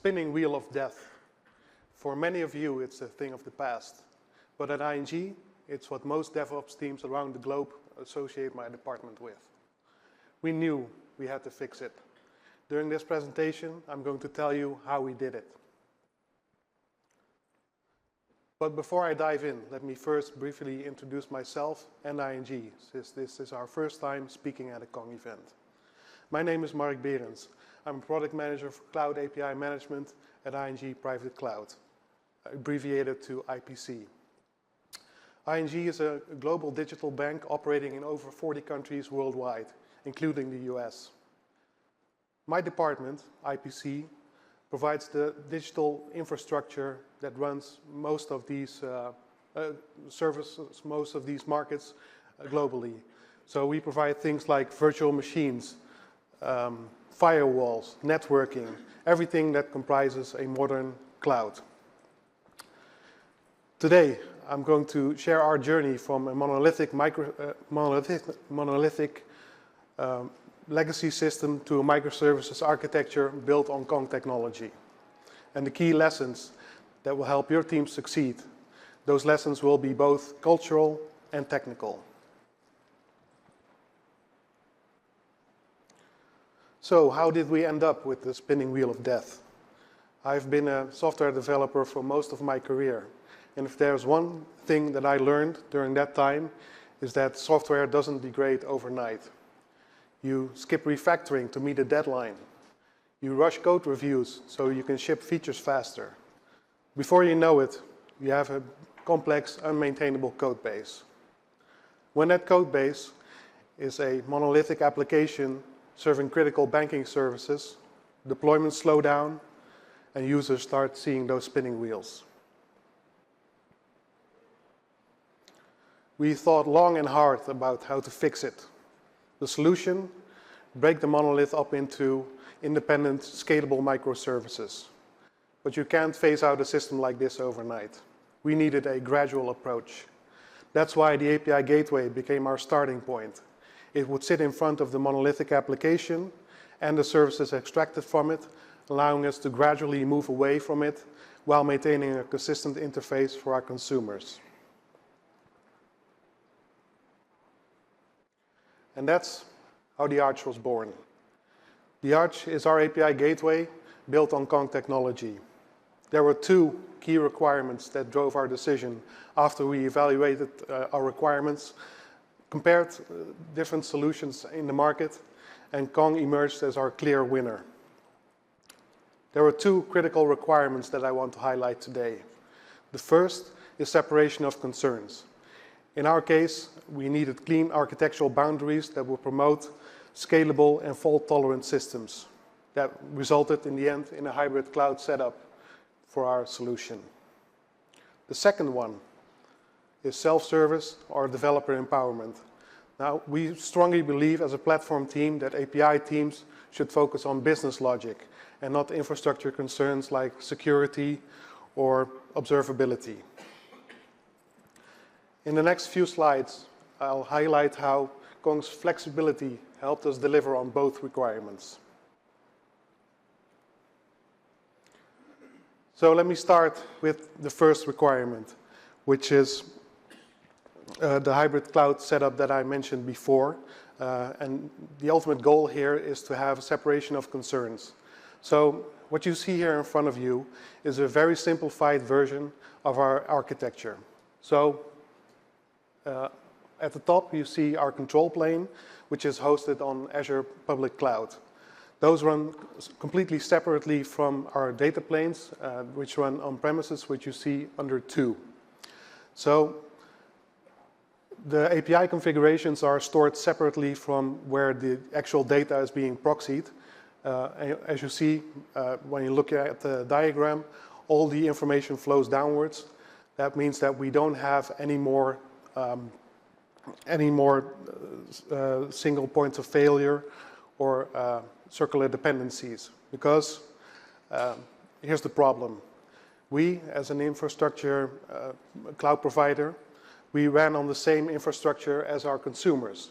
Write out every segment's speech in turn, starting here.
spinning wheel of death. For many of you, it's a thing of the past. But at ING, it's what most DevOps teams around the globe associate my department with. We knew we had to fix it. During this presentation, I'm going to tell you how we did it. But before I dive in, let me first briefly introduce myself and ING, since this is our first time speaking at a Kong event. My name is Mark Berends. I'm a product manager for Cloud API Management at ING Private Cloud, abbreviated to IPC. ING is a global digital bank operating in over 40 countries worldwide, including the US. My department, IPC, provides the digital infrastructure that runs most of these services, most of these markets globally. So we provide things like virtual machines, firewalls, networking, everything that comprises a modern cloud. Today, I'm going to share our journey from a monolithic legacy system to a microservices architecture built on Kong technology, and the key lessons that will help your team succeed. Those lessons will be both cultural and technical. So how did we end up with the spinning wheel of death? I've been a software developer for most of my career, and if there's one thing that I learned during that time, is that software doesn't degrade overnight. You skip refactoring to meet a deadline. You rush code reviews so you can ship features faster. Before you know it, you have a complex, unmaintainable code base. When that code base is a monolithic application serving critical banking services, deployments slow down, and users start seeing those spinning wheels. We thought long and hard about how to fix it. The solution: break the monolith up into independent, scalable microservices. But you can't phase out a system like this overnight. We needed a gradual approach. That's why the API gateway became our starting point. It would sit in front of the monolithic application and the services extracted from it, allowing us to gradually move away from it while maintaining a consistent interface for our consumers. And that's how the Arch was born. The Arch is our API gateway built on Kong technology. There were two key requirements that drove our decision after we evaluated our requirements, compared different solutions in the market, and Kong emerged as our clear winner. There were two critical requirements that I want to highlight today. The first is separation of concerns. In our case, we needed clean architectural boundaries that would promote scalable and fault-tolerant systems. That resulted in the end in a hybrid cloud setup for our solution. The second one is self-service or developer empowerment. Now, we strongly believe as a platform team that API teams should focus on business logic and not infrastructure concerns like security or observability. In the next few slides, I'll highlight how Kong's flexibility helped us deliver on both requirements. So let me start with the first requirement, which is the hybrid cloud setup that I mentioned before. And the ultimate goal here is to have separation of concerns. So what you see here in front of you is a very simplified version of our architecture. So at the top, you see our control plane, which is hosted on Azure Public Cloud. Those run completely separately from our data planes, which run on premises, which you see under 2. So the API configurations are stored separately from where the actual data is being proxied. As you see, when you look at the diagram, all the information flows downwards. That means that we don't have any more single points of failure or circular dependencies, because here's the problem. We, as an infrastructure cloud provider, we ran on the same infrastructure as our consumers.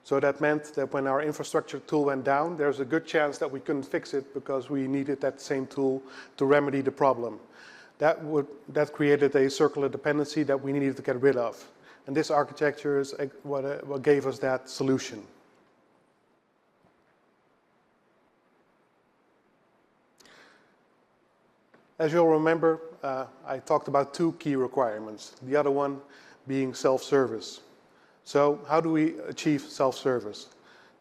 So that meant that when our infrastructure tool went down, there's a good chance that we couldn't fix it because we needed that same tool to remedy the problem. That created a circular dependency that we needed to get rid of. And this architecture is what gave us that solution. As you'll remember, I talked about two key requirements, the other one being self-service. So how do we achieve self-service?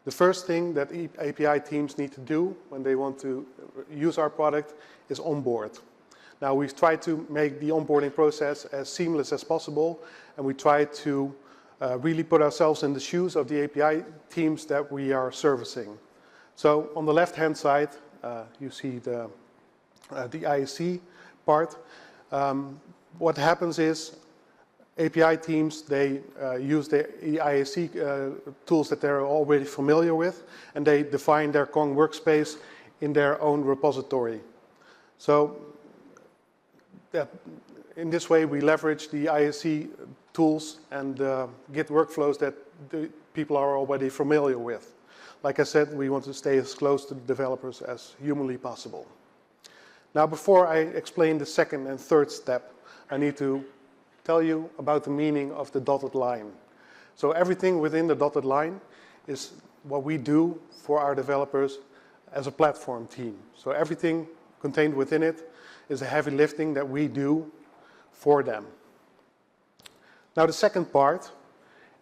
The first thing that API teams need to do when they want to use our product is onboard. Now, we've tried to make the onboarding process as seamless as possible, and we try to really put ourselves in the shoes of the API teams that we are servicing. So on the left-hand side, you see the IAC part. What happens is API teams, they use the IAC tools that they're already familiar with, and they define their Kong workspace in their own repository. So in this way, we leverage the IAC tools and Git workflows that the people are already familiar with. Like I said, we want to stay as close to the developers as humanly possible. Now, before I explain the second and third step, I need to tell you about the meaning of the dotted line. So everything within the dotted line is what we do for our developers as a platform team. So everything contained within it is a heavy lifting that we do for them. Now, the second part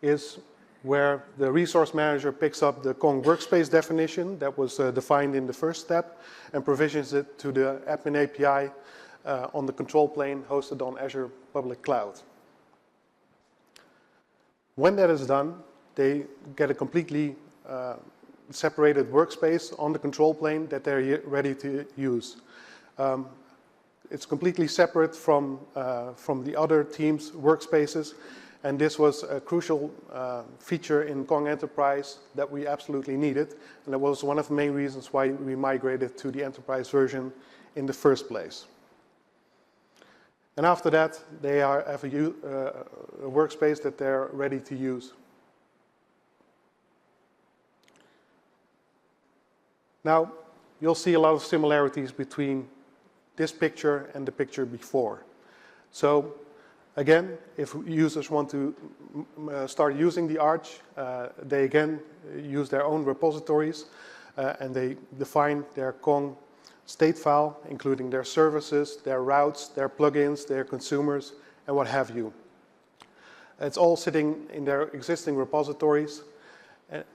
is where the resource manager picks up the Kong workspace definition that was defined in the first step and provisions it to the admin API on the control plane hosted on Azure Public Cloud. When that is done, they get a completely separated workspace on the control plane that they're ready to use. It's completely separate from the other team's workspaces, and this was a crucial feature in Kong Enterprise that we absolutely needed, and that was one of the main reasons why we migrated to the Enterprise version in the first place. And after that, they have a workspace that they're ready to use. Now, you'll see a lot of similarities between this picture and the picture before. So, again, if users want to start using the Arch, they again use their own repositories and they define their Kong state file, including their services, their routes, their plugins, their consumers, and what have you. It's all sitting in their existing repositories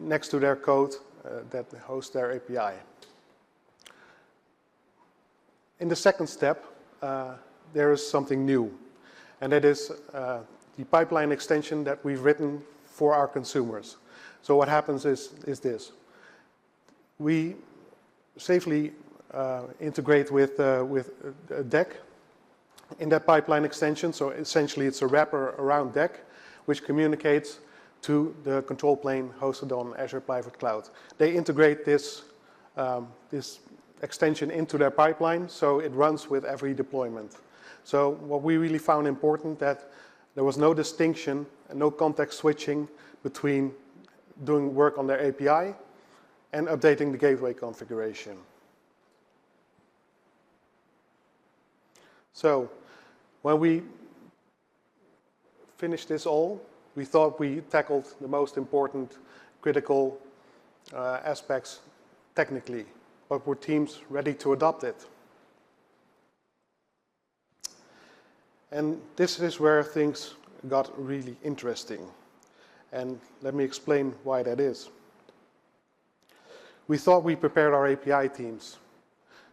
next to their code that hosts their API. In the second step, there is something new, and that is the pipeline extension that we've written for our consumers. So what happens is this. We safely integrate with a deck in that pipeline extension. So essentially it's a wrapper around deck which communicates to the control plane hosted on Azure Private Cloud. They integrate this extension into their pipeline, so it runs with every deployment. So what we really found important that there was no distinction and no context switching between doing work on their API and updating the gateway configuration. So when we finished this all, we thought we tackled the most important critical aspects technically, but were teams ready to adopt it? And this is where things got really interesting. And let me explain why that is. We thought we prepared our API teams.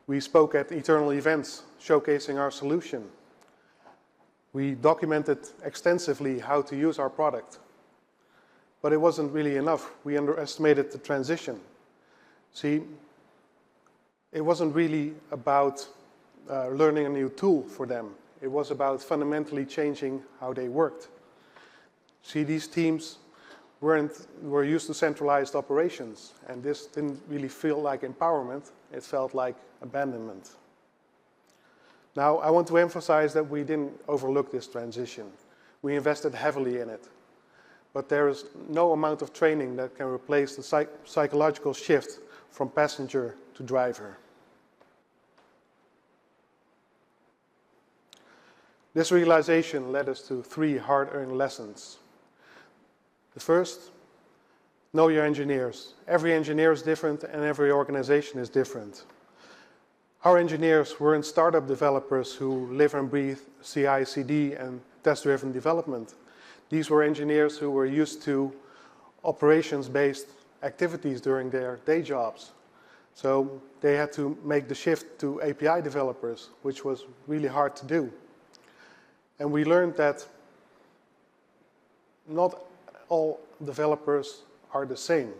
We spoke at eternal events showcasing our solution. We documented extensively how to use our product. But it wasn't really enough. We underestimated the transition. See, it wasn't really about learning a new tool for them. It was about fundamentally changing how they worked. See, these teams were used to centralized operations, and this didn't really feel like empowerment. It felt like abandonment. Now, I want to emphasize that we didn't overlook this transition. We invested heavily in it. but there is no amount of training that can replace the psychological shift from passenger to driver. This realization led us to 3 hard-earned lessons. The first, know your engineers. Every engineer is different and every organization is different. Our engineers weren't startup developers who live and breathe CI/CD and test-driven development. These were engineers who were used to operations-based activities during their day jobs. So they had to make the shift to API developers, which was really hard to do. And we learned that not all developers are the same.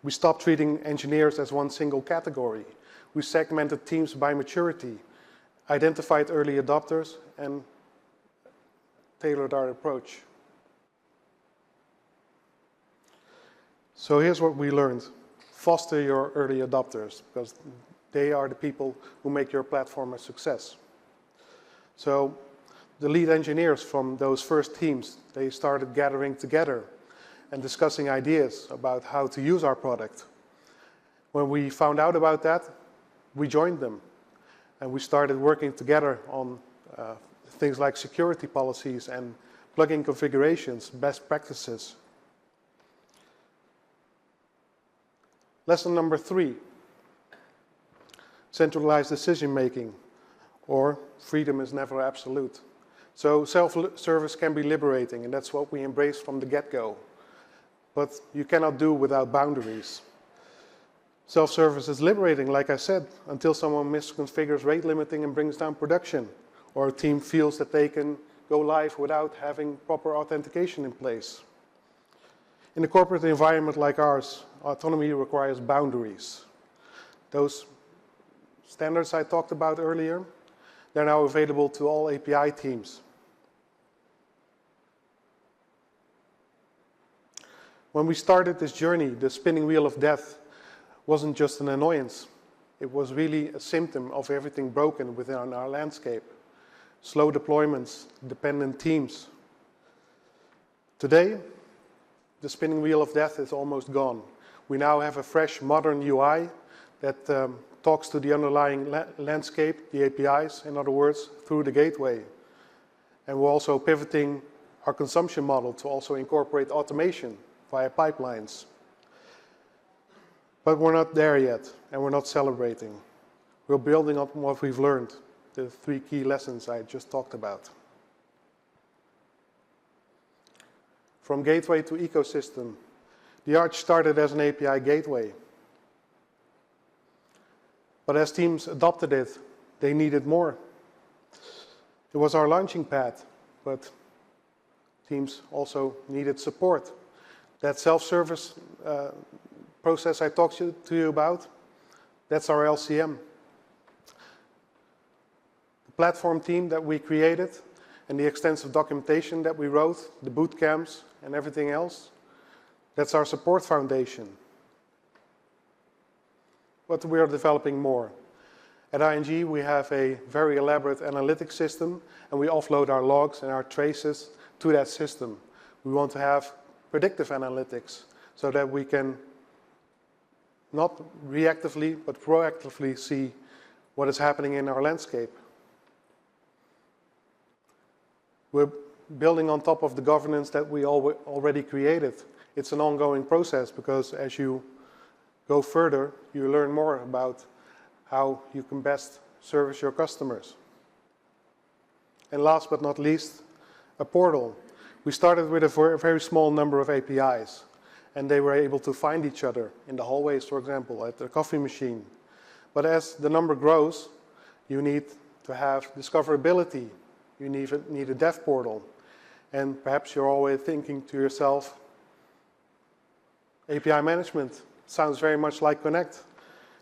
We stopped treating engineers as one single category. We segmented teams by maturity, identified early adopters, and tailored our approach. So here's what we learned. Foster your early adopters, because they are the people who make your platform a success. So the lead engineers from those first teams, they started gathering together and discussing ideas about how to use our product. When we found out about that, we joined them. And we started working together on things like security policies and plugin configurations, best practices. Lesson number 3, centralized decision making, or freedom is never absolute. So self-service can be liberating, and that's what we embrace from the get-go. But you cannot do without boundaries. Self-service is liberating, like I said, until someone misconfigures rate limiting and brings down production, or a team feels that they can go live without having proper authentication in place. In a corporate environment like ours, autonomy requires boundaries. Those standards I talked about earlier, they're now available to all API teams. When we started this journey, the spinning wheel of death wasn't just an annoyance. It was really a symptom of everything broken within our landscape. Slow deployments, dependent teams. Today, the spinning wheel of death is almost gone. We now have a fresh, modern UI that talks to the underlying landscape, the APIs, in other words, through the gateway. And we're also pivoting our consumption model to also incorporate automation via pipelines. But we're not there yet, and we're not celebrating. We're building on what we've learned, the 3 key lessons I just talked about. From gateway to ecosystem, the Arch started as an API gateway. But as teams adopted it, they needed more. It was our launching pad, but teams also needed support. That self-service process I talked to you about, that's our LCM. The platform team that we created and the extensive documentation that we wrote, the boot camps and everything else, that's our support foundation. But we are developing more. At ING, we have a very elaborate analytics system, and we offload our logs and our traces to that system. We want to have predictive analytics so that we can not reactively, but proactively see what is happening in our landscape. We're building on top of the governance that we already created. It's an ongoing process because as you go further, you learn more about how you can best service your customers. And last but not least, a portal. We started with a very small number of APIs, and they were able to find each other in the hallways, for example, at the coffee machine. But as the number grows, you need to have discoverability. You need a dev portal. And perhaps you're always thinking to yourself, API management sounds very much like Konnect.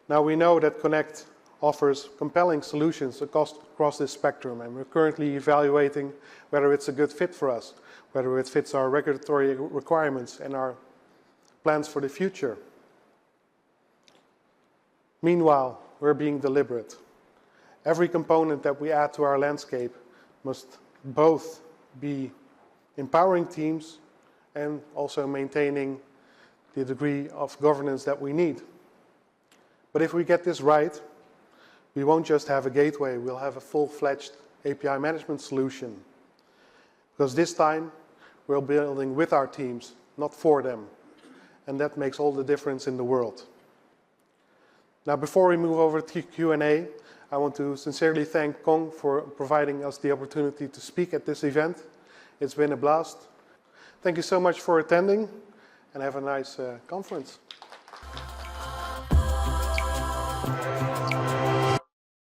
Now we know that Konnect offers compelling solutions across this spectrum, and we're currently evaluating whether it's a good fit for us, whether it fits our regulatory requirements and our plans for the future. Meanwhile, we're being deliberate. Every component that we add to our landscape must both be empowering teams, and also maintaining the degree of governance that we need. But if we get this right, we won't just have a gateway, we'll have a full-fledged API management solution. Because this time, we're building with our teams, not for them. And that makes all the difference in the world. Now, before we move over to Q&A, I want to sincerely thank Kong for providing us the opportunity to speak at this event. It's been a blast. Thank you so much for attending, and have a nice conference.